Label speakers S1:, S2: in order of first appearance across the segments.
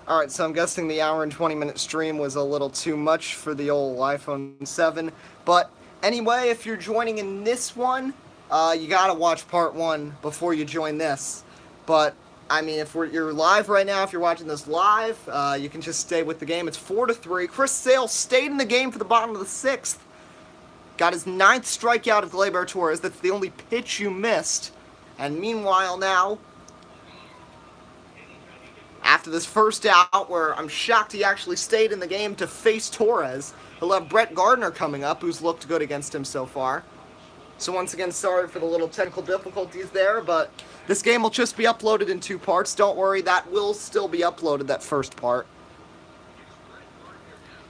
S1: Alright, so I'm guessing the hour and 20-minute stream was a little too much for the old iPhone 7. But anyway, if you're joining in this one, you gotta watch part 1 before you join this. But, I mean, if you're live right now, if you're watching this live, you can just stay with the game. It's 4-3. Chris Sale stayed in the game for the bottom of the 6th. Got his 9th strikeout of Gleyber Torres. That's the only pitch you missed. And meanwhile now, after this first out, where I'm shocked he actually stayed in the game to face Torres, he'll have Brett Gardner coming up, who's looked good against him so far. So once again, sorry for the little technical difficulties there, but this game will just be uploaded in 2 parts. Don't worry, that will still be uploaded, that first part.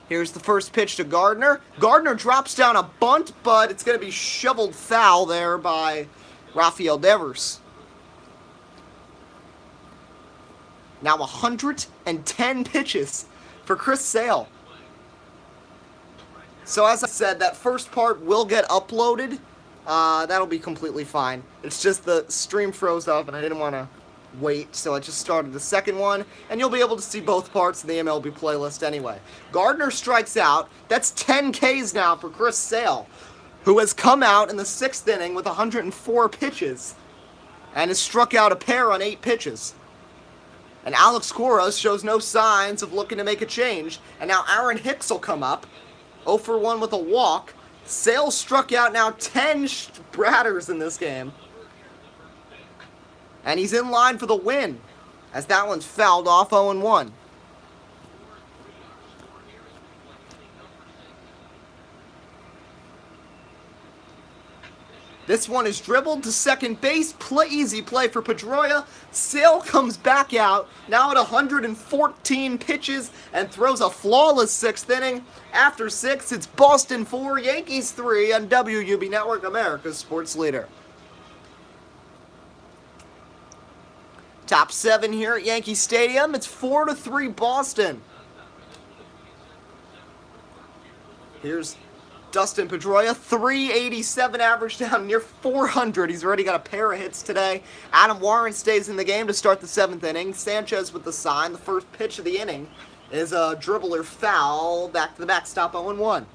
S1: Here's the first pitch to Gardner. Gardner drops down a bunt, but it's going to be shoveled foul there by Rafael Devers. Now 110 pitches for Chris Sale. So as I said, that first part will get uploaded. That'll be completely fine. It's just the stream froze up and I didn't want to wait, so I just started the second one. And you'll be able to see both parts of the MLB playlist anyway. Gardner strikes out. That's 10 Ks now for Chris Sale, who has come out in the 6th inning with 104 pitches and has struck out a pair on 8 pitches. And Alex Cora shows no signs of looking to make a change. And now Aaron Hicks will come up. 0 for 1 with a walk. Sale struck out now 10 batters in this game. And he's in line for the win, as that one's fouled off 0-1. This one is dribbled to second base. Easy play for Pedroia. Sale comes back out, now at 114 pitches, and throws a flawless 6th inning. After 6, it's Boston 4, Yankees 3 on WUB Network, America's sports leader. Top 7 here at Yankee Stadium. It's 4-3 Boston. Here's Dustin Pedroia, 387 average, down near 400. He's already got a pair of hits today. Adam Warren stays in the game to start the 7th inning. Sanchez with the sign. The first pitch of the inning is a dribbler foul. Back to the backstop, 0-1.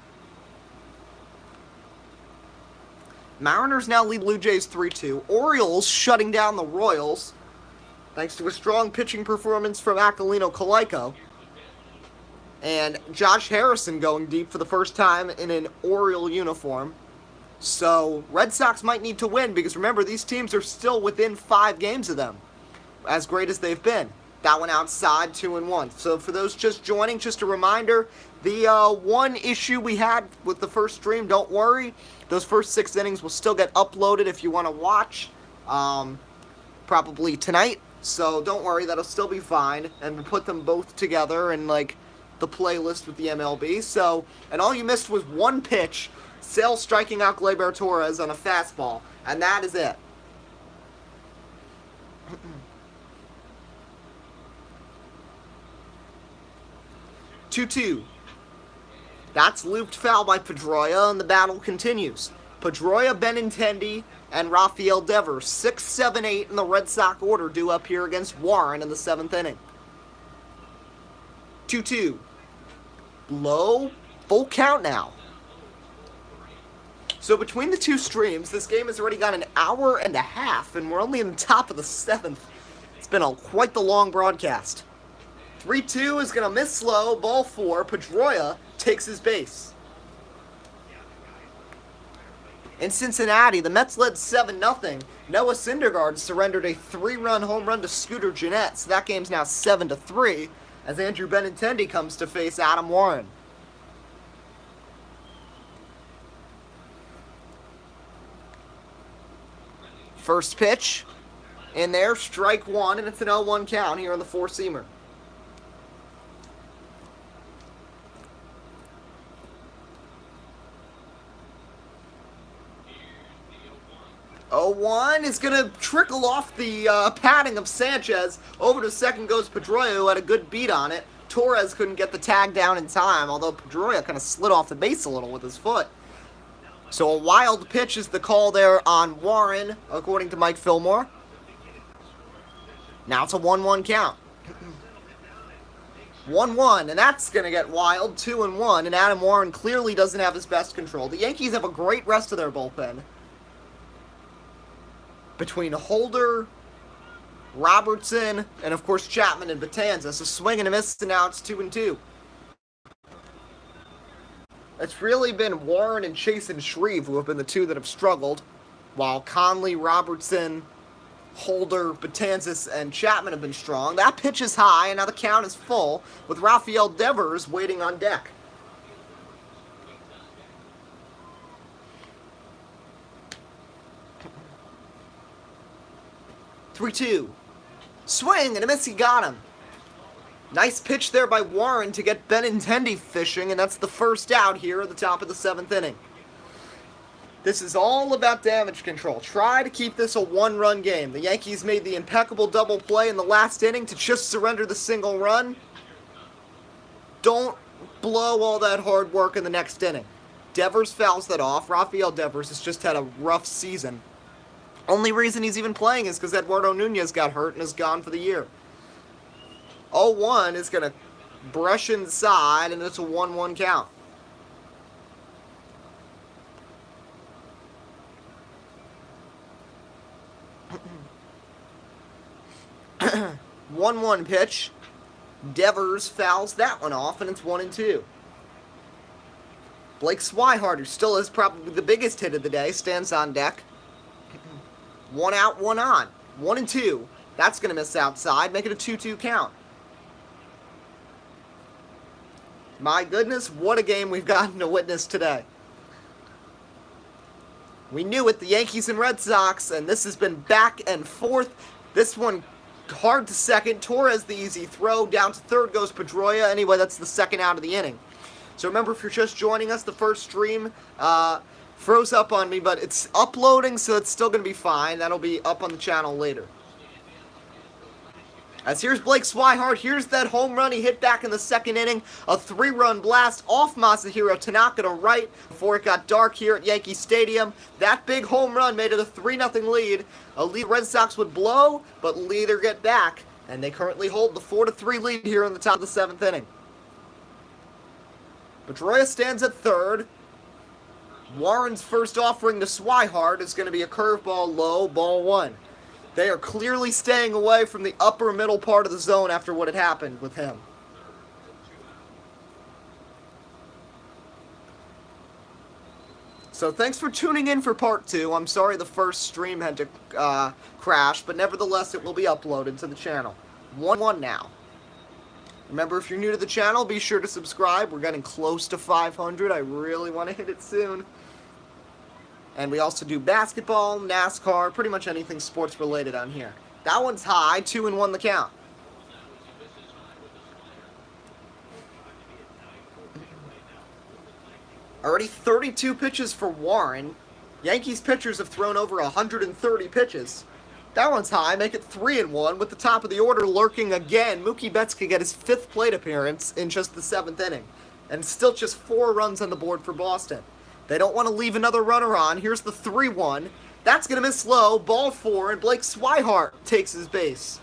S1: Mariners now lead Blue Jays 3-2. Orioles shutting down the Royals, thanks to a strong pitching performance from Aquilino Calico. And Josh Harrison going deep for the first time in an Oriole uniform. So Red Sox might need to win, because remember, these teams are still within 5 games of them, as great as they've been. That one outside, 2-1. So for those just joining, just a reminder, the one issue we had with the first stream, don't worry. Those first 6 innings will still get uploaded if you want to watch, probably tonight. So don't worry, that'll still be fine. And we'll put them both together in, like, the playlist with the MLB. So, and all you missed was one pitch, Sale striking out Gleyber Torres on a fastball, and that is it. Two. That's looped foul by Pedroia, and the battle continues. Pedroia, Benintendi, and Rafael Devers, 6, 7, 8 in the Red Sox order, due up here against Warren in the 7th inning. 2-2. Low, full count now. So between the 2 streams, this game has already got an hour and a half, and we're only in the top of the 7th. It's been quite the long broadcast. 3-2 is going to miss slow, ball 4. Pedroia takes his base. In Cincinnati, the Mets led 7-0. Noah Syndergaard surrendered a 3-run home run to Scooter Gennett, so that game's now 7-3. As Andrew Benintendi comes to face Adam Warren. First pitch in there, strike 1, and it's an 0-1 count here on the 4-seamer. One is going to trickle off the padding of Sanchez. Over to second goes Pedroia, who had a good beat on it. Torres couldn't get the tag down in time, although Pedroia kind of slid off the base a little with his foot. So a wild pitch is the call there on Warren, according to Mike Fillmore. Now it's a 1-1 count. 1-1, and that's going to get wild. 2-1, and Adam Warren clearly doesn't have his best control. The Yankees have a great rest of their bullpen. Between Holder, Robertson, and of course Chapman and Betances. So swing and a miss, and now it's 2-2. It's really been Warren and Chase and Shreve who have been the two that have struggled, while Conley, Robertson, Holder, Betances, and Chapman have been strong. That pitch is high, and now the count is full, with Rafael Devers waiting on deck. Three-two. Swing and a miss, he got him. Nice pitch there by Warren to get Benintendi fishing, and that's the first out here at the top of the 7th inning. This is all about damage control. Try to keep this a one-run game. The Yankees made the impeccable double play in the last inning to just surrender the single run. Don't blow all that hard work in the next inning. Devers fouls that off. Rafael Devers has just had a rough season. Only reason he's even playing is because Eduardo Nunez got hurt and is gone for the year. 0-1 is going to brush inside, and it's a 1-1 count. One pitch. Devers fouls that one off, and it's 1-2. Blake Swihart, who still is probably the biggest hit of the day, stands on deck. 1 out, 1 on. 1-2. That's going to miss outside, make it a 2-2 count. My goodness, what a game we've gotten to witness today. We knew it, the Yankees and Red Sox, and this has been back and forth. This one hard to second. Torres the easy throw. Down to third goes Pedroia. Anyway, that's the second out of the inning. So remember, if you're just joining us, the first stream froze up on me, but it's uploading, so it's still going to be fine. That'll be up on the channel later. As here's Blake Swihart. Here's that home run he hit back in the second inning. A 3-run blast off Masahiro Tanaka to right before it got dark here at Yankee Stadium. That big home run made it a 3-0 lead. A lead Red Sox would blow, but neither get back. And they currently hold the 4-3 lead here in the top of the 7th inning. Pedroia stands at third. Warren's first offering to Swihart is going to be a curveball low, ball 1. They are clearly staying away from the upper middle part of the zone after what had happened with him. So thanks for tuning in for part 2. I'm sorry the first stream had to crash, but nevertheless it will be uploaded to the channel. 1-1 now. Remember, if you're new to the channel, be sure to subscribe. We're getting close to 500. I really want to hit it soon. And we also do basketball, NASCAR, pretty much anything sports related on here. That one's high, 2-1 the count. Already 32 pitches for Warren. Yankees pitchers have thrown over 130 pitches. That one's high, make it 3-1 with the top of the order lurking again. Mookie Betts could get his 5th plate appearance in just the 7th inning. And still just 4 runs on the board for Boston. They don't want to leave another runner on. Here's the 3-1. That's going to miss low. Ball 4, and Blake Swihart takes his base.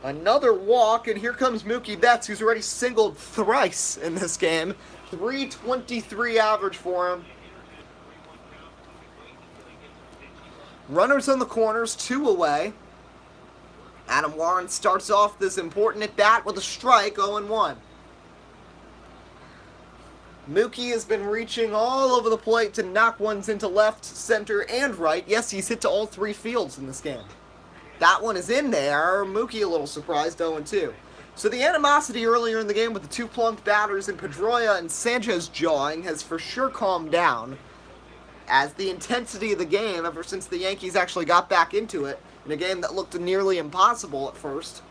S1: Another walk, and here comes Mookie Betts, who's already singled thrice in this game. 323 average for him. Runners on the corners, 2 away. Adam Warren starts off this important at-bat with a strike, 0-1. Mookie has been reaching all over the plate to knock ones into left, center, and right. Yes, he's hit to all 3 fields in this game. That one is in there. Mookie a little surprised, 0-2. So the animosity earlier in the game with the 2 plunked batters in Pedroia and Sanchez jawing has for sure calmed down, as the intensity of the game, ever since the Yankees actually got back into it, in a game that looked nearly impossible at first.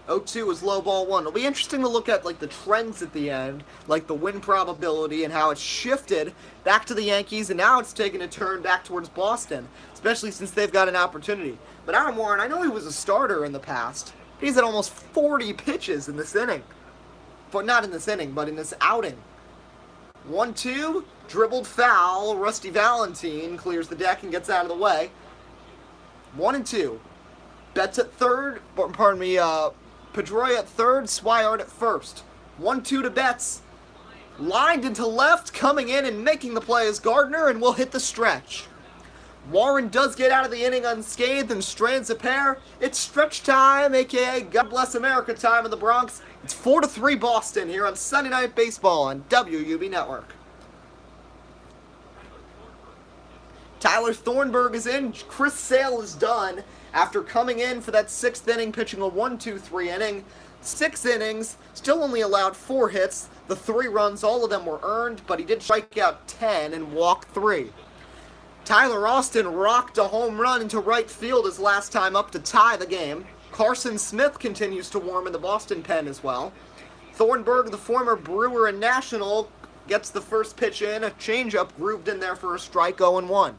S1: 0-2 is low, ball 1. It'll be interesting to look at like the trends at the end, like the win probability and how it's shifted back to the Yankees, and now it's taken a turn back towards Boston, especially since they've got an opportunity. But Adam Warren, I know he was a starter in the past. He's had almost 40 pitches in this inning. But not in this inning, but in this outing. 1-2, dribbled foul. Rusty Valentine clears the deck and gets out of the way. 1-2. Betts at third, pardon me, Pedroia at third, Swihart at first. 1-2 to Betts. Lined into left, coming in and making the play is Gardner, and will hit the stretch. Warren does get out of the inning unscathed and strands a pair. It's stretch time, aka God Bless America time in the Bronx. It's 4-3 Boston here on Sunday Night Baseball on WUB Network. Tyler Thornburg is in. Chris Sale is done after coming in for that 6th inning, pitching a 1-2-3 inning. 6 innings, still only allowed 4 hits. The 3 runs, all of them were earned, but he did strike out 10 and walk 3. Tyler Austin rocked a home run into right field his last time up to tie the game. Carson Smith continues to warm in the Boston pen as well. Thornburg, the former Brewer and National, gets the first pitch in, a changeup grooved in there for a strike, 0-1.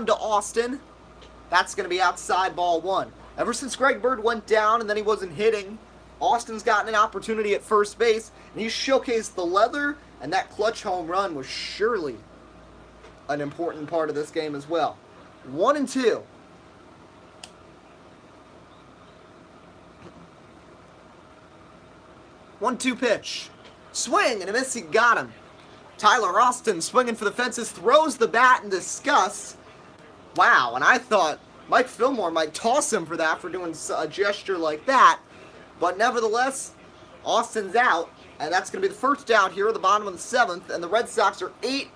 S1: To Austin. That's going to be outside, ball 1. Ever since Greg Bird went down and then he wasn't hitting, Austin's gotten an opportunity at first base, and he showcased the leather, and that clutch home run was surely an important part of this game as well. 1-2. One-two pitch. Swing and a miss, he got him. Tyler Austin swinging for the fences, throws the bat in disgust. Wow, and I thought Mike Fillmore might toss him for that, for doing a gesture like that. But nevertheless, Austin's out, and that's going to be the first out here at the bottom of the 7th, and the Red Sox are eight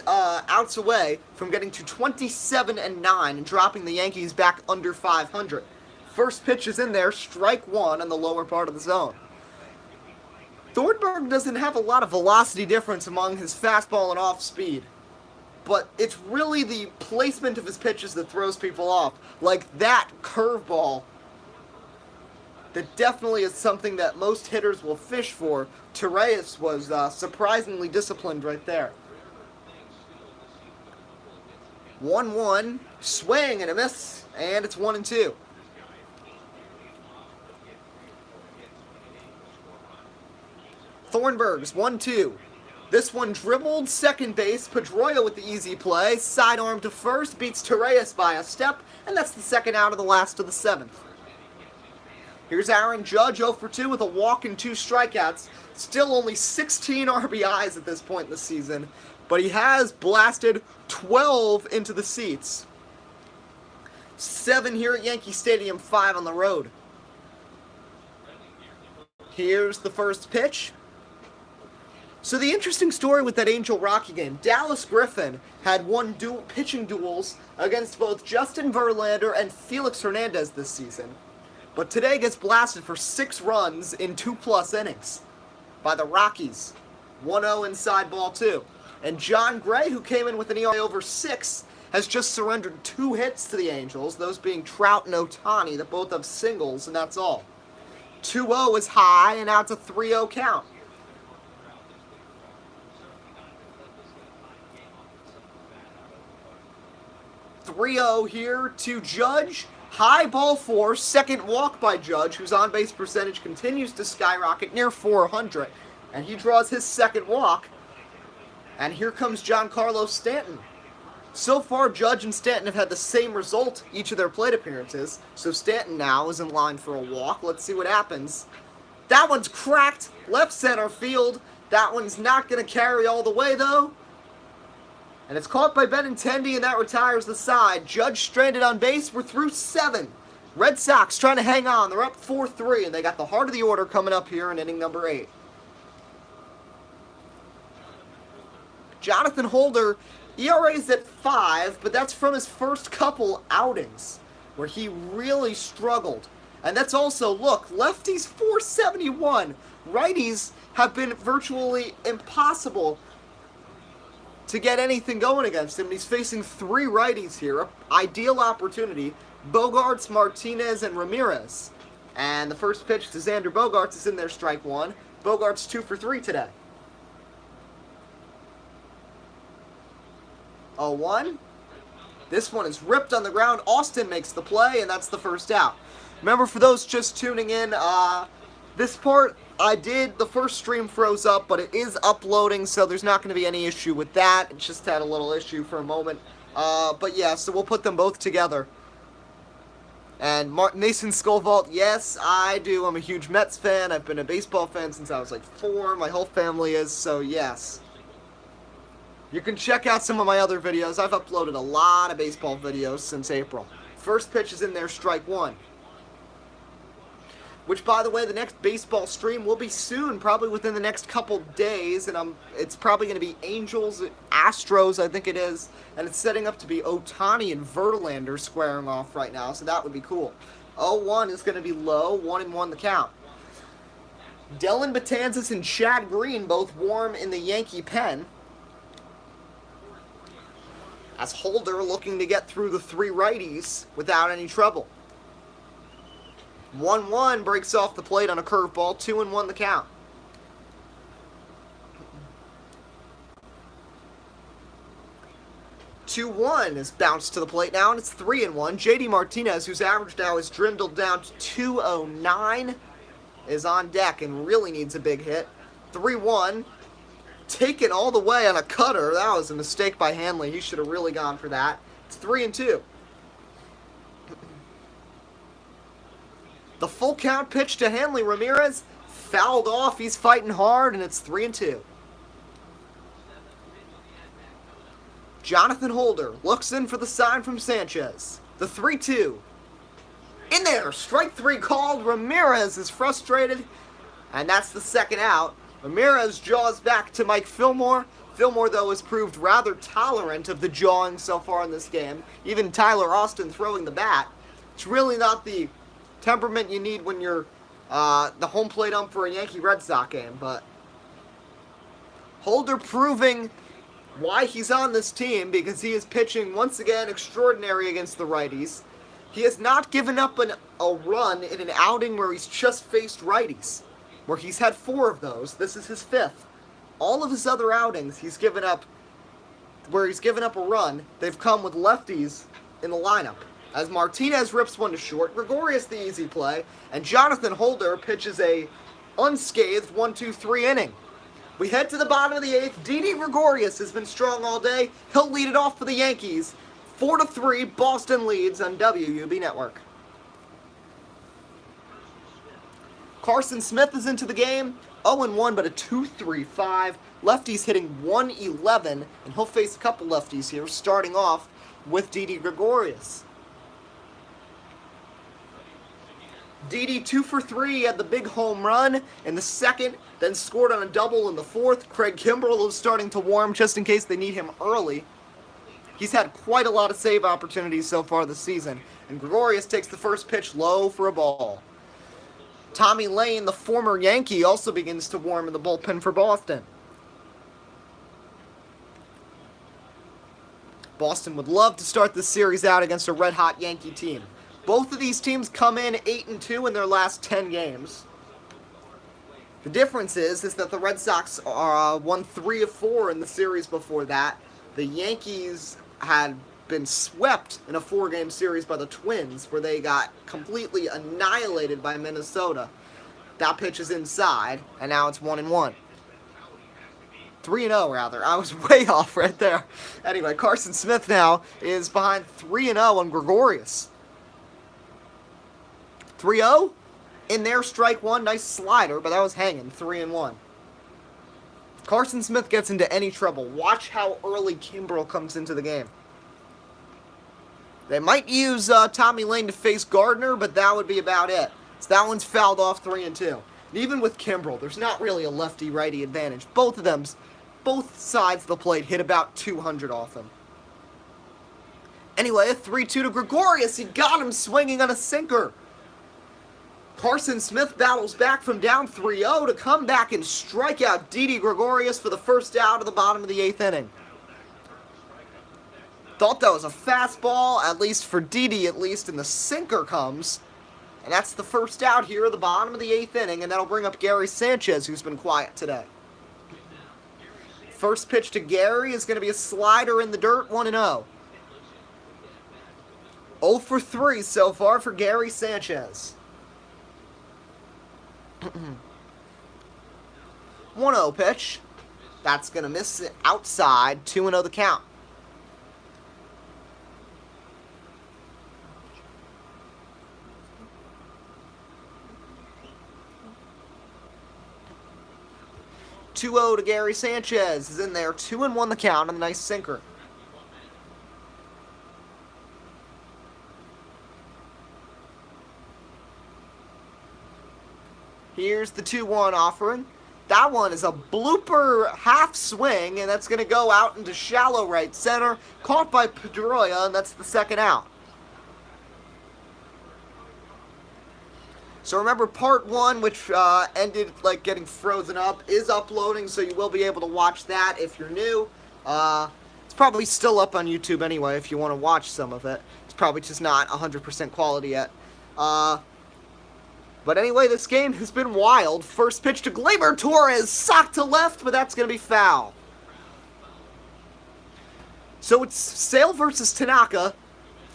S1: outs away from getting to 27-9 and dropping the Yankees back under 500. First pitch is in there, strike 1 in the lower part of the zone. Thornburg doesn't have a lot of velocity difference among his fastball and off speed, but it's really the placement of his pitches that throws people off. Like that curveball, that definitely is something that most hitters will fish for. Torreyes was surprisingly disciplined right there. 1-1, swing and a miss, and it's 1-2. Thornburg's 1-2. This one dribbled, second base, Pedroia with the easy play, sidearm to first, beats Torreyes by a step, and that's the second out of the last of the 7th. Here's Aaron Judge, 0-2 with a walk and 2 strikeouts. Still only 16 RBIs at this point in the season, but he has blasted 12 into the seats. 7 here at Yankee Stadium, 5 on the road. Here's the first pitch. So the interesting story with that Angel Rocky game, Dallas Griffin had won pitching duels against both Justin Verlander and Felix Hernandez this season, but today gets blasted for 6 runs in 2+ innings by the Rockies. 1-0 inside, ball 2. And John Gray, who came in with an ERA over 6, has just surrendered 2 hits to the Angels, those being Trout and Ohtani, that both have singles, and that's all. 2-0 is high, and now it's a 3-0 count. .30 here to Judge. High ball 4, second walk by Judge, whose on-base percentage continues to skyrocket near 400. And he draws his second walk. And here comes Giancarlo Stanton. So far, Judge and Stanton have had the same result each of their plate appearances. So Stanton now is in line for a walk. Let's see what happens. That one's cracked. Left center field. That one's not going to carry all the way, though. And it's caught by Benintendi, and that retires the side. Judge stranded on base. We're through 7. Red Sox trying to hang on. They're up 4-3, and they got the heart of the order coming up here in inning number 8. Jonathan Holder, ERA's at 5, but that's from his first couple outings where he really struggled. And that's also, look, lefties 471. Righties have been virtually impossible to get anything going against him. He's facing 3 righties here. Ideal opportunity. Bogarts, Martinez, and Ramirez. And the first pitch to Xander Bogaerts is in there, strike 1. Bogarts 2 for 3 today. 0-1. This one is ripped on the ground. Austin makes the play, and that's the first out. Remember, for those just tuning in, This part, the first stream froze up, but it is uploading, so there's not going to be any issue with that. It just had a little issue for a moment. But yeah, so we'll put them both together. And Mason Skolvault, yes, I do. I'm a huge Mets fan. I've been a baseball fan since I was like 4. My whole family is, so yes. You can check out some of my other videos. I've uploaded a lot of baseball videos since April. First pitch is in there, strike 1. Which, by the way, the next baseball stream will be soon, probably within the next couple days, and it's probably going to be Angels, Astros, I think it is, and it's setting up to be Ohtani and Verlander squaring off right now, so that would be cool. 0-1 is going to be low, 1-1 the count. Dellin Betances and Chad Green both warm in the Yankee pen, as Holder looking to get through the 3 righties without any trouble. 1-1 breaks off the plate on a curveball, 2-1 the count. Two-1 is bounced to the plate now, and it's 3-1. JD Martinez, whose average now is dwindled down to 209, is on deck and really needs a big hit. 3-1, taken all the way on a cutter. That was a mistake by Hanley. He should have really gone for that. It's 3-2. The full count pitch to Hanley Ramirez, fouled off, he's fighting hard, and it's 3-2. Jonathan Holder looks in for the sign from Sanchez. The 3-2. In there, strike 3 called, Ramirez is frustrated, and that's the second out. Ramirez jaws back to Mike Fillmore. Fillmore, though, has proved rather tolerant of the jawing so far in this game. Even Tyler Austin throwing the bat. It's really not the temperament you need when you're the home plate ump for a Yankee-Red Sox game, but Holder proving why he's on this team, because he is pitching once again extraordinary against the righties. He has not given up a run in an outing where he's just faced righties, where he's had 4 of those. This is his 5th. All of his other outings he's given up, where he's given up a run, they've come with lefties in the lineup. As Martinez rips one to short, Gregorius the easy play, and Jonathan Holder pitches a unscathed 1-2-3 inning. We head to the bottom of the 8th. Didi Gregorius has been strong all day. He'll lead it off for the Yankees. 4-3, Boston leads on WUB Network. Carson Smith is into the game. 0-1, but a 2.35. Lefties hitting 111, and he'll face a couple lefties here, starting off with Didi Gregorius. Didi 2 for 3, had the big home run in the second, then scored on a double in the 4th. Craig Kimbrell is starting to warm just in case they need him early. He's had quite a lot of save opportunities so far this season, and Gregorius takes the first pitch low for a ball. Tommy Lane, the former Yankee, also begins to warm in the bullpen for Boston. Boston would love to start this series out against a red-hot Yankee team. Both of these teams come in 8-2 in their last 10 games. The difference is that the Red Sox won 3 of 4 in the series before that. The Yankees had been swept in a 4-game series by the Twins, where they got completely annihilated by Minnesota. That pitch is inside, and now it's 1-1. 3-0, rather. I was way off right there. Anyway, Carson Smith now is behind 3-0 on Gregorius. 3-0? In there, strike 1. Nice slider, but that was hanging. 3-1. Carson Smith gets into any trouble. Watch how early Kimbrell comes into the game. They might use Tommy Lane to face Gardner, but that would be about it. So that one's fouled off 3-2. And even with Kimbrell, there's not really a lefty-righty advantage. Both sides of the plate hit about 200 off him. Anyway, a 3-2 to Gregorius. He got him swinging on a sinker. Carson Smith battles back from down 3-0 to come back and strike out Didi Gregorius for the first out of the bottom of the 8th inning. Thought that was a fastball, at least for Didi, and the sinker comes. And that's the first out here at the bottom of the 8th inning, and that'll bring up Gary Sanchez, who's been quiet today. First pitch to Gary is going to be a slider in the dirt, 1-0. 0 for 3 so far for Gary Sanchez. 1-0 pitch. That's going to miss it outside. 2-0 the count. To Gary Sanchez is in there. 2-1 the count on the nice sinker. Here's the 2-1 offering. That one is a blooper half swing, and that's going to go out into shallow right center. Caught by Pedroia, and that's the second out. So remember, part 1, which ended like getting frozen up, is uploading, so you will be able to watch that if you're new. It's probably still up on YouTube anyway if you want to watch some of it. It's probably just not 100% quality yet. But anyway, this game has been wild. First pitch to Gleyber Torres, socked to left, but that's going to be foul. So it's Sale versus Tanaka.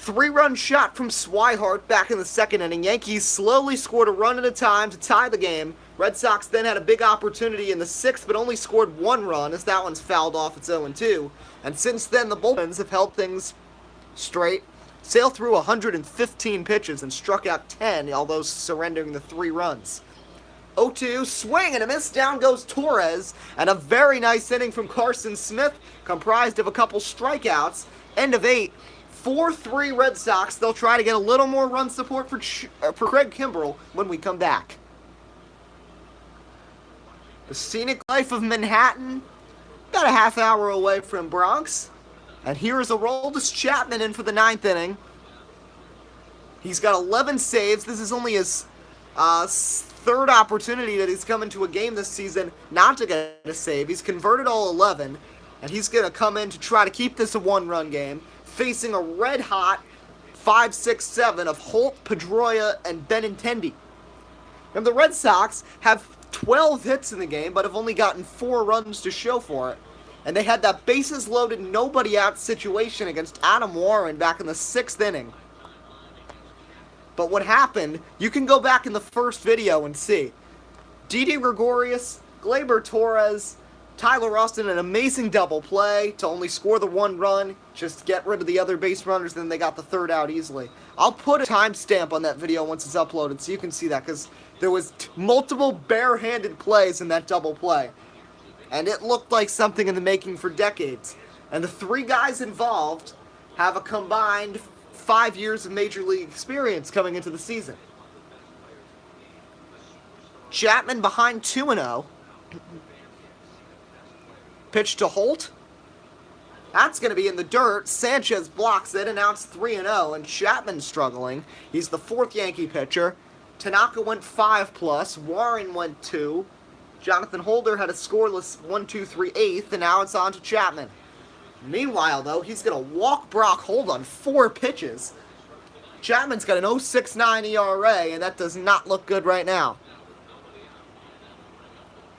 S1: 3-run shot from Swihart back in the second inning. Yankees slowly scored a run at a time to tie the game. Red Sox then had a big opportunity in the 6th, but only scored 1 run as that one's fouled off. It's 0-2. And since then, the bullpens have held things straight. Sale threw 115 pitches and struck out 10, although surrendering the 3 runs. 0-2, swing and a miss, down goes Torres, and a very nice inning from Carson Smith, comprised of a couple strikeouts. End of 8, 4-3 Red Sox. They'll try to get a little more run support for Craig Kimbrell when we come back. The scenic life of Manhattan, about a half hour away from Bronx. And here is Aroldis Chapman in for the 9th inning. He's got 11 saves. This is only his 3rd opportunity that he's come into a game this season not to get a save. He's converted all 11, and he's going to come in to try to keep this a 1-run game, facing a red-hot 5-6-7 of Holt, Pedroia, and Benintendi. And the Red Sox have 12 hits in the game, but have only gotten 4 runs to show for it. And they had that bases-loaded, nobody-out situation against Adam Warren back in the 6th inning. But what happened, you can go back in the first video and see. Didi Gregorius, Gleyber Torres, Tyler Austin, an amazing double play to only score the 1 run, just get rid of the other base runners, then they got the 3rd out easily. I'll put a timestamp on that video once it's uploaded so you can see that, because there was multiple barehanded plays in that double play. And it looked like something in the making for decades. And the 3 guys involved have a combined 5 years of Major League experience coming into the season. Chapman behind 2-0. Pitch to Holt. That's going to be in the dirt. Sanchez blocks it, and now it's 3-0, and Chapman's struggling. He's the 4th Yankee pitcher. Tanaka went 5+. Warren went 2. Jonathan Holder had a scoreless 1-2-3 8th, and now it's on to Chapman. Meanwhile, though, he's going to walk Brock Holt on 4 pitches. Chapman's got an 0.69 ERA, and that does not look good right now.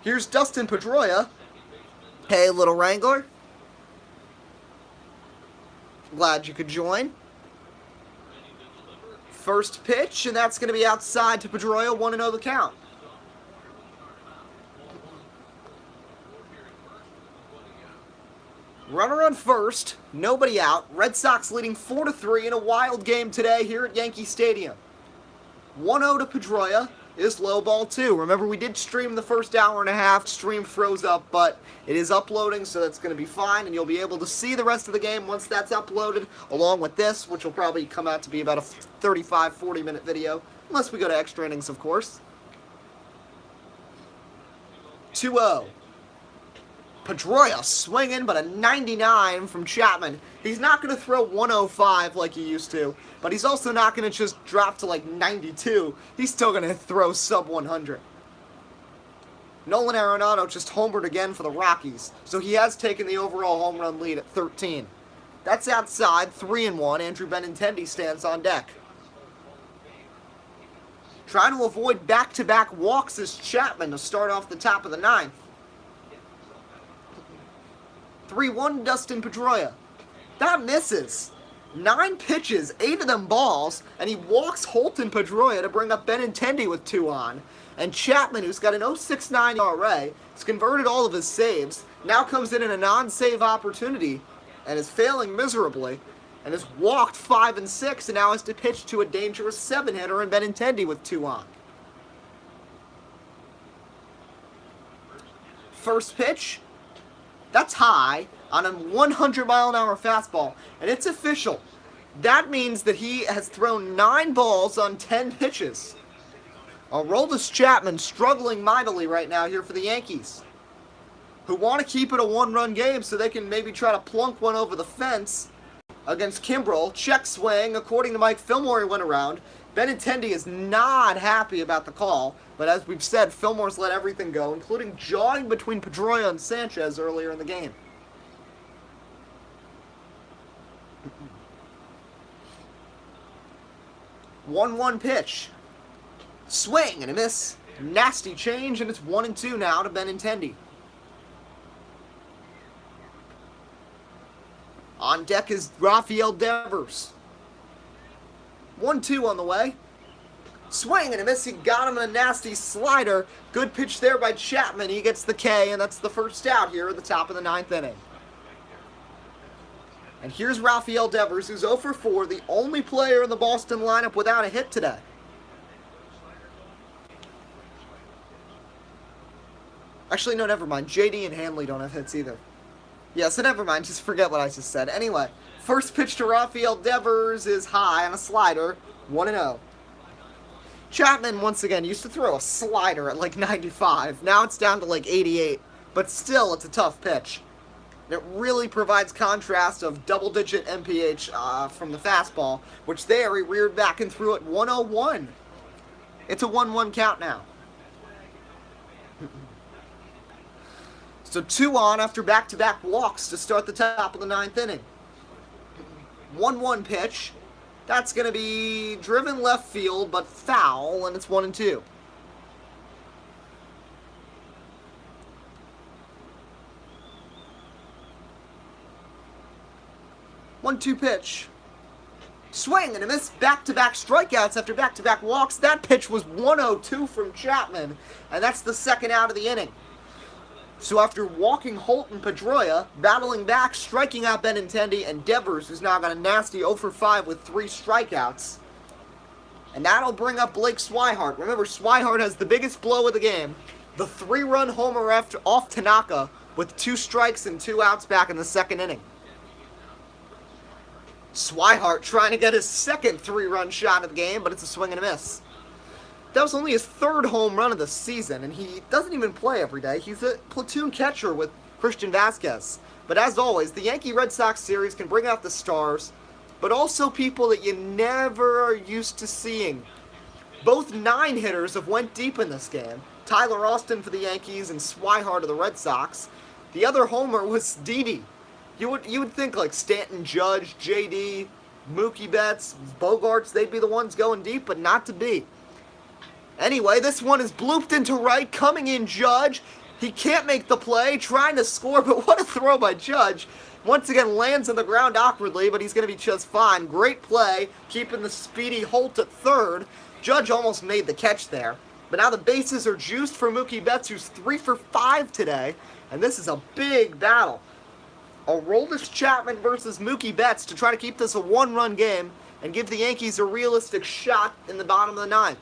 S1: Here's Dustin Pedroia. Hey, little Wrangler. Glad you could join. First pitch, and that's going to be outside to Pedroia, 1-0 the count. Runner on first, nobody out. Red Sox leading 4-3 in a wild game today here at Yankee Stadium. 1-0 to Pedroia is low ball 2. Remember, we did stream the first hour and a half. Stream froze up, but it is uploading, so that's going to be fine, and you'll be able to see the rest of the game once that's uploaded, along with this, which will probably come out to be about a 35-40 minute video, unless we go to extra innings, of course. 2-0. Pedroia swinging, but a 99 from Chapman. He's not going to throw 105 like he used to, but he's also not going to just drop to like 92. He's still going to throw sub 100. Nolan Arenado just homered again for the Rockies, so he has taken the overall home run lead at 13. That's outside, 3-1. Andrew Benintendi stands on deck. Trying to avoid back-to-back walks is Chapman to start off the top of the 9th. 3-1 Dustin Pedroia. That misses. 9 pitches, 8 of them balls, and he walks Holt and Pedroia to bring up Benintendi with 2 on. And Chapman, who's got an 0.69 ERA, has converted all of his saves, now comes in a non-save opportunity and is failing miserably, and has walked 5 and 6, and now has to pitch to a dangerous 7-hitter in Benintendi with 2 on. First pitch, that's high on a 100-mile-an-hour fastball, and it's official. That means that he has thrown 9 balls on 10 pitches. Aroldis Chapman struggling mightily right now here for the Yankees, who want to keep it a 1-run game so they can maybe try to plunk one over the fence against Kimbrel. Check swing, according to Mike Fillmore, he went around. Benintendi is not happy about the call, but as we've said, Fillmore's let everything go, including jawing between Pedroia and Sanchez earlier in the game. One pitch. Swing and a miss. Nasty change, and it's 1-2 now to Benintendi. On deck is Rafael Devers. 1-2 on the way. Swing and a miss. He got him a nasty slider. Good pitch there by Chapman. He gets the K, and that's the first out here at the top of the 9th inning. And here's Rafael Devers, who's 0 for 4, the only player in the Boston lineup without a hit today. Actually, no, never mind. JD and Hanley don't have hits either. Yeah, so never mind. Just forget what I just said. Anyway, first pitch to Rafael Devers is high on a slider, 1-0. Chapman, once again, used to throw a slider at like 95. Now it's down to like 88. But still, it's a tough pitch. It really provides contrast of double-digit MPH from the fastball, which there he reared back and threw at 101. It's a 1-1 count now. So 2 on after back-to-back walks to start the top of the 9th inning. 1-1 pitch. That's going to be driven left field, but foul, and it's 1-2. 1-2 pitch. Swing and a miss. Back-to-back strikeouts after back-to-back walks. That pitch was 1-2 from Chapman, and that's the second out of the inning. So after walking Holt and Pedroia, battling back, striking out Benintendi, and Devers, who's now got a nasty 0 for 5 with 3 strikeouts. And that'll bring up Blake Swihart. Remember, Swihart has the biggest blow of the game. The 3-run homer off Tanaka with 2 strikes and 2 outs back in the second inning. Swihart trying to get his second 3-run shot of the game, but it's a swing and a miss. That was only his 3rd home run of the season, and he doesn't even play every day. He's a platoon catcher with Christian Vasquez. But as always, the Yankee-Red Sox series can bring out the stars, but also people that you never are used to seeing. Both 9-hitters have went deep in this game. Tyler Austin for the Yankees and Swihart of the Red Sox. The other homer was Didi. You would think like Stanton, Judge, JD, Mookie Betts, Bogarts, they'd be the ones going deep, but not to be. Anyway, this one is blooped into right, coming in Judge. He can't make the play, trying to score, but what a throw by Judge. Once again, lands on the ground awkwardly, but he's going to be just fine. Great play, keeping the speedy Holt at third. Judge almost made the catch there. But now the bases are juiced for Mookie Betts, who's 3 for 5 today. And this is a big battle. Aroldis Chapman versus Mookie Betts to try to keep this a 1-run game and give the Yankees a realistic shot in the bottom of the 9th.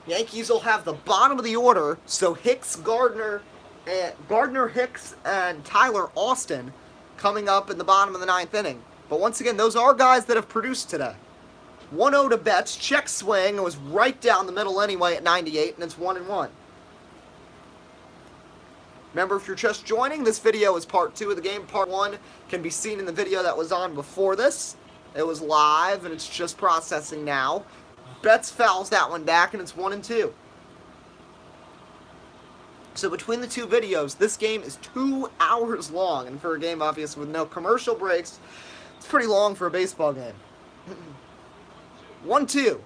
S1: Yankees will have the bottom of the order, so Gardner, Hicks, and Tyler Austin coming up in the bottom of the 9th inning. But once again, those are guys that have produced today. 1-0 to Betts, check swing, it was right down the middle anyway at 98, and it's 1-1. Remember, if you're just joining, this video is part 2 of the game. Part 1 can be seen in the video that was on before this. It was live, and it's just processing now. Betts fouls that one back, and it's 1-2. So between the 2 videos, this game is 2 hours long, and for a game, obviously, with no commercial breaks, it's pretty long for a baseball game. 1-2.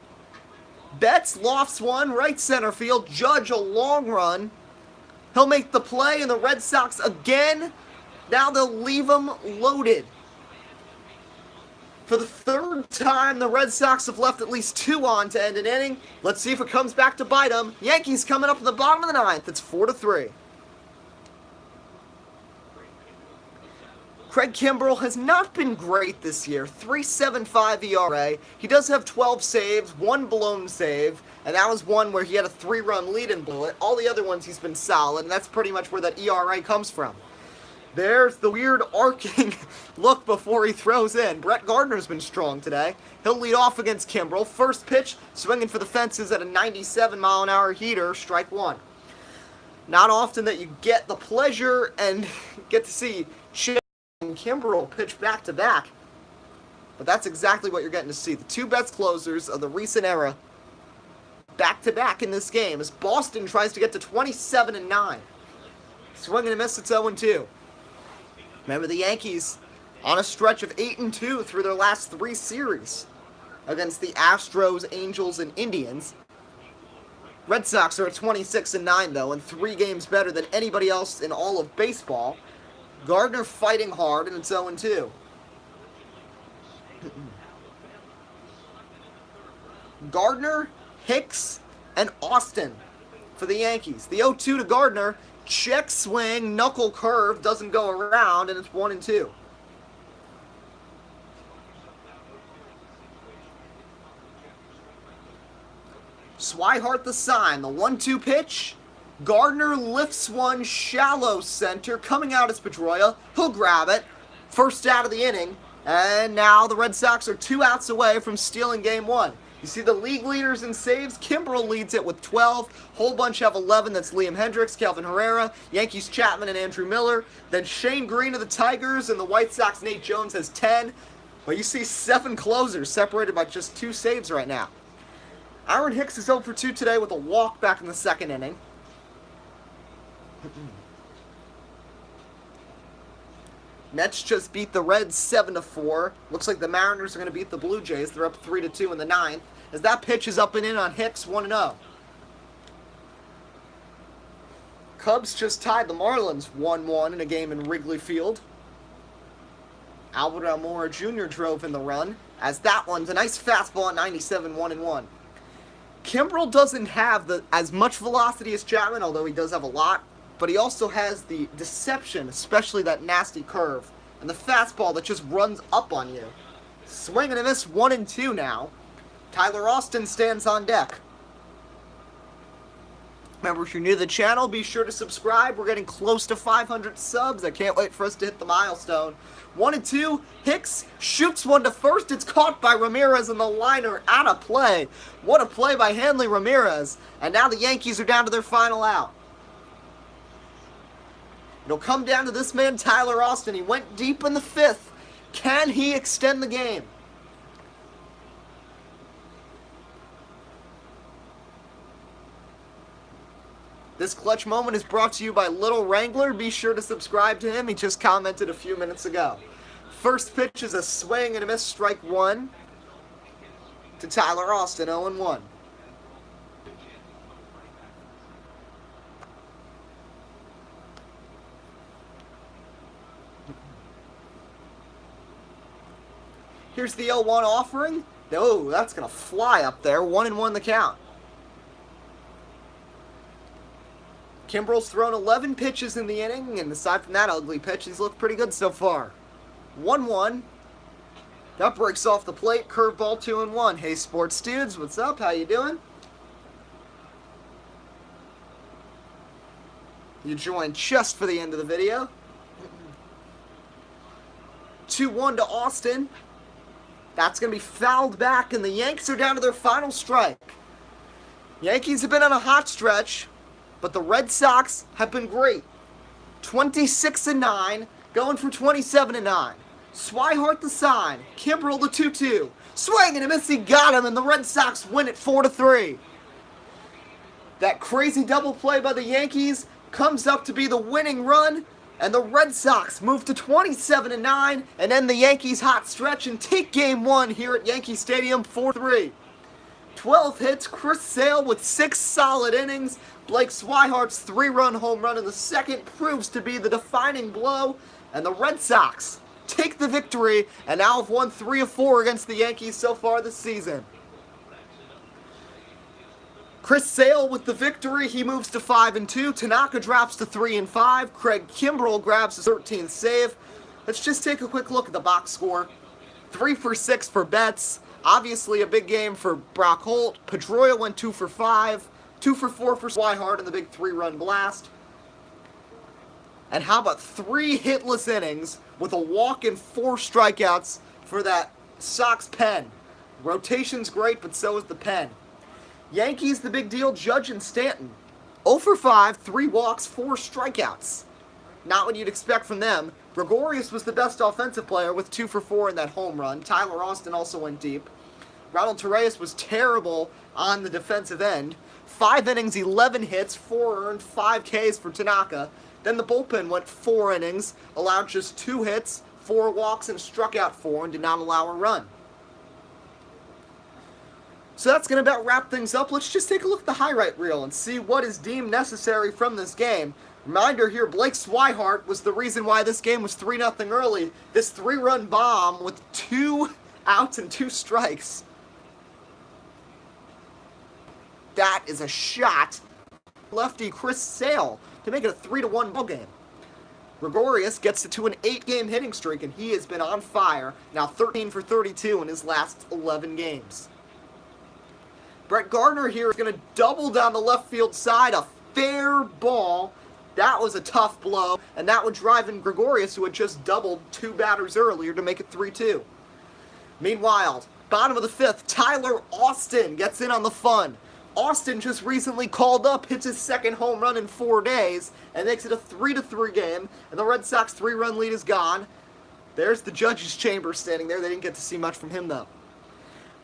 S1: Betts lofts one, right center field. Judge a long run. He'll make the play, and the Red Sox again, now they'll leave him loaded. For the third time, the Red Sox have left at least 2 on to end an inning. Let's see if it comes back to bite them. Yankees coming up in the bottom of the 9th. It's 4-3. Craig Kimbrell has not been great this year. 3.75 ERA. He does have 12 saves, 1 blown save, and that was one where he had a 3-run lead and blew it. All the other ones he's been solid, and that's pretty much where that ERA comes from. There's the weird arcing look before he throws in. Brett Gardner's been strong today. He'll lead off against Kimbrell. First pitch, swinging for the fences at a 97-mile-an-hour heater, strike 1. Not often that you get the pleasure and get to see Shane and Kimbrell pitch back-to-back. But that's exactly what you're getting to see. The 2 best closers of the recent era back-to-back in this game as Boston tries to get to 27-9. Swing and a miss, it's 0-2. Remember, the Yankees on a stretch of 8-2 through their last 3 series against the Astros, Angels, and Indians. Red Sox are at 26-9, though, and 3 games better than anybody else in all of baseball. Gardner fighting hard, and it's 0-2. Gardner, Hicks, and Austin for the Yankees. The 0-2 to Gardner. Check swing, knuckle curve, doesn't go around, and it's 1-2. Swihart the sign, the 1-2 pitch. Gardner lifts one shallow center, coming out as Pedroia. He'll grab it. First out of the inning, and now the Red Sox are 2 outs away from stealing game 1. You see the league leaders in saves. Kimbrell leads it with 12. Whole bunch have 11. That's Liam Hendricks, Kelvin Herrera, Yankees Chapman, and Andrew Miller. Then Shane Green of the Tigers and the White Sox Nate Jones has 10. But you see 7 closers separated by just 2 saves right now. Aaron Hicks is 0 for 2 today with a walk back in the 2nd inning. Mets just beat the Reds 7-4. Looks like the Mariners are going to beat the Blue Jays. They're up 3-2 in the 9th. As that pitch is up and in on Hicks, 1-0. Cubs just tied the Marlins 1-1 in a game in Wrigley Field. Albert Almora Jr. drove in the run, as that one's a nice fastball at 97, 1-1. Kimbrell doesn't have as much velocity as Chapman, although he does have a lot. But he also has the deception, especially that nasty curve, and the fastball that just runs up on you. Swing and a miss, 1-2 now. Tyler Austin stands on deck. Remember, if you're new to the channel, be sure to subscribe. We're getting close to 500 subs. I can't wait for us to hit the milestone. 1-2, Hicks shoots one to first. It's caught by Ramirez in the liner, out of play. What a play by Hanley Ramirez. And now the Yankees are down to their final out. It'll come down to this man, Tyler Austin. He went deep in the 5th. Can he extend the game? This clutch moment is brought to you by Little Wrangler. Be sure to subscribe to him. He just commented a few minutes ago. First pitch is a swing and a miss, strike 1 to Tyler Austin, 0-1. Here's the 0-1 offering. Oh, that's going to fly up there. 1-1 the count. Kimbrell's thrown 11 pitches in the inning, and aside from that ugly pitch, he's looked pretty good so far. 1-1. That breaks off the plate. Curveball 2-1. Hey, sports dudes, what's up? How you doing? You joined just for the end of the video. 2-1 to Austin. That's going to be fouled back, and the Yanks are down to their final strike. Yankees have been on a hot stretch, but the Red Sox have been great. 26-9, going for 27-9. Swihart the sign. Kimbrell the 2-2. Swing and a miss, he got him, and the Red Sox win it 4-3. That crazy double play by the Yankees comes up to be the winning run, and the Red Sox move to 27-9 and end the Yankees' hot stretch and take Game 1 here at Yankee Stadium 4-3. 12 hits, Chris Sale with 6 solid innings. Blake Swihart's 3-run home run in the 2nd proves to be the defining blow, and the Red Sox take the victory and now have won 3 of 4 against the Yankees so far this season. Chris Sale with the victory, he moves to 5-2. Tanaka drops to 3-5. Craig Kimbrell grabs his 13th save. Let's just take a quick look at the box score. 3 for 6 for Betts. Obviously a big game for Brock Holt. Pedroia went 2 for 5. 2 for 4 for Swihart in the big 3-run blast. And how about 3 hitless innings with a walk and 4 strikeouts for that Sox pen. Rotation's great, but so is the pen. Yankees, the big deal, Judge and Stanton. 0 for 5, 3 walks, 4 strikeouts. Not what you'd expect from them. Gregorius was the best offensive player with 2 for 4 in that home run. Tyler Austin also went deep. Ronald Torreyes was terrible on the defensive end. 5 innings, 11 hits, 4 earned, 5 Ks for Tanaka. Then the bullpen went 4 innings, allowed just 2 hits, 4 walks, and struck out 4 and did not allow a run. So that's going to about wrap things up. Let's just take a look at the highlight reel and see what is deemed necessary from this game. Reminder here, Blake Swihart was the reason why this game was 3-0 early. This 3-run bomb with 2 outs and 2 strikes. That is a shot. Lefty Chris Sale to make it a 3-1 ball game. Gregorius gets to an 8-game hitting streak, and he has been on fire. Now 13 for 32 in his last 11 games. Brett Gardner here is going to double down the left field side. A fair ball. That was a tough blow, and that would drive in Gregorius, who had just doubled 2 batters earlier, to make it 3-2. Meanwhile, bottom of the 5th, Tyler Austin gets in on the fun. Austin just recently called up, hits his 2nd home run in 4 days, and makes it a 3-3 game, and the Red Sox 3-run lead is gone. There's the judge's chamber standing there. They didn't get to see much from him, though.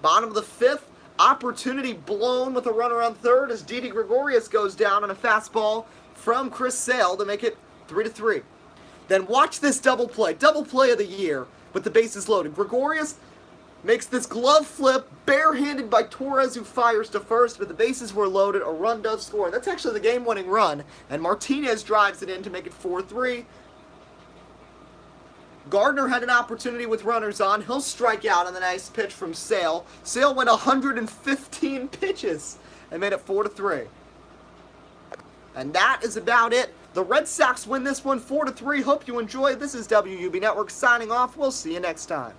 S1: Bottom of the 5th, opportunity blown with a runner on 3rd as Didi Gregorius goes down on a fastball from Chris Sale to make it 3-3. Then watch this double play of the year with the bases loaded. Gregorius makes this glove flip, barehanded by Torres, who fires to first, but the bases were loaded, a run does score. That's actually the game-winning run, and Martinez drives it in to make it 4-3. Gardner had an opportunity with runners on. He'll strike out on the nice pitch from Sale. Sale went 115 pitches and made it 4-3. And that is about it. The Red Sox win this one 4-3. Hope you enjoyed. This is WUB Network signing off. We'll see you next time.